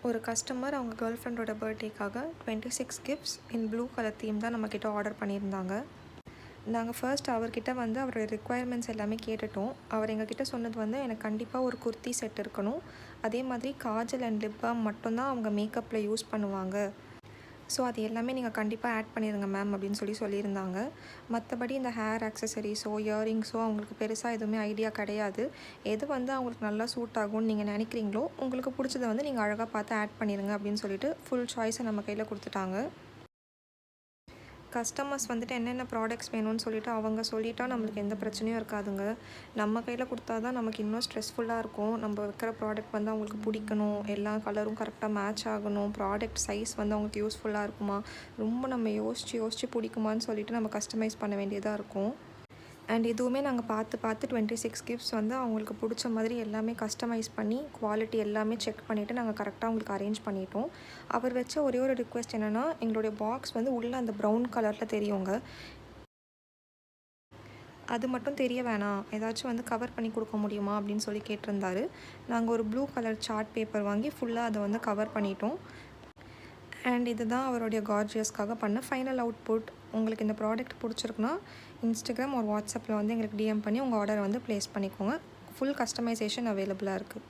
ஒரு கஸ்டமர் அவங்க கேர்ள் ஃப்ரெண்டோட பர்த்டேக்காக 26 gifts in blue colour theme தான் நம்மக்கிட்ட ஆர்டர் பண்ணியிருந்தாங்க. நாங்கள் ஃபர்ஸ்ட் அவர்கிட்ட வந்து அவரோட ரிக்குவயர்மெண்ட்ஸ் எல்லாமே கேட்டுட்டோம். அவர் எங்ககிட்ட சொன்னது வந்து எனக்கு கண்டிப்பாக ஒரு குர்த்தி செட் இருக்கணும், அதே மாதிரி காஜல் அண்ட் லிப் பாம் மட்டும்தான் அவங்க மேக்கப்பில் யூஸ் பண்ணுவாங்க, ஸோ அது எல்லாமே நீங்கள் கண்டிப்பாக ஆட் பண்ணிடுங்க மேம் அப்படின்னு சொல்லியிருந்தாங்க. மற்றபடி இந்த ஹேர் ஆக்சசரிஸோ இயரிங்ஸோ அவங்களுக்கு பெருசாக எதுவுமே ஐடியா கிடையாது. எது வந்து அவங்களுக்கு நல்லா சூட் ஆகும்னு நீங்கள் நினைக்கிறீங்களோ உங்களுக்கு பிடிச்சதை வந்து நீங்கள் அழகாக பார்த்து ஆட் பண்ணிடுங்க அப்படின்னு சொல்லிட்டு ஃபுல் சாய்ஸை நம்ம கையில் கொடுத்துட்டாங்க. கஸ்டமர்ஸ் வந்துட்டு என்னென்ன ப்ராடக்ட்ஸ் வேணும்னு சொல்லிவிட்டு அவங்க சொல்லிட்டா நம்மளுக்கு எந்த பிரச்சனையும் இருக்காதுங்க. நம்ம கையில் கொடுத்தா தான் நமக்கு இன்னும் ஸ்ட்ரெஸ்ஃபுல்லாக இருக்கும். நம்ம வைக்கிற ப்ராடக்ட் வந்து அவங்களுக்கு பிடிக்கணும், எல்லா கலரும் கரெக்டாக மேட்ச் ஆகணும், ப்ராடக்ட் சைஸ் வந்து அவங்களுக்கு யூஸ்ஃபுல்லாக இருக்குமா, ரொம்ப நம்ம யோசித்து பிடிக்குமான்னு சொல்லிவிட்டு நம்ம கஸ்டமைஸ் பண்ண வேண்டியதாக இருக்கும். அண்ட் இதுவுமே நாங்கள் பார்த்து 26 கிஃப்ட்ஸ் வந்து அவங்களுக்கு பிடிச்ச மாதிரி எல்லாமே கஸ்டமைஸ் பண்ணி குவாலிட்டி எல்லாமே செக் பண்ணிவிட்டு நாங்கள் கரெக்டாக அவங்களுக்கு அரேஞ்ச் பண்ணிட்டோம். அவர் வச்ச ஒரே ஒரு ரிக்வெஸ்ட் என்னென்னா, எங்களுடைய பாக்ஸ் வந்து உள்ளே அந்த ப்ரௌன் கலரில் தெரியுங்க, அது மட்டும் தெரிய வேணாம், ஏதாச்சும் வந்து கவர் பண்ணி கொடுக்க முடியுமா அப்படின்னு சொல்லி கேட்டிருந்தாரு. நாங்கள் ஒரு ப்ளூ கலர் சார்ட் பேப்பர் வாங்கி ஃபுல்லாக அதை வந்து கவர் பண்ணிட்டோம். அண்ட் இதுதான் அவருடைய கார்ஜியஸ்க்காக பண்ண ஃபைனல் அவுட்புட். உங்களுக்கு இந்த ப்ராடக்ட் பிடிச்சிருக்குன்னா இன்ஸ்டாகிராம் ஒரு வாட்ஸ்அப்பில் வந்து எங்களுக்கு டிஎம் பண்ணி உங்கள் ஆர்டரை வந்து ப்ளேஸ் பண்ணிக்கோங்க. ஃபுல் கஸ்டமைசேஷன் அவைலபிளாக இருக்குது.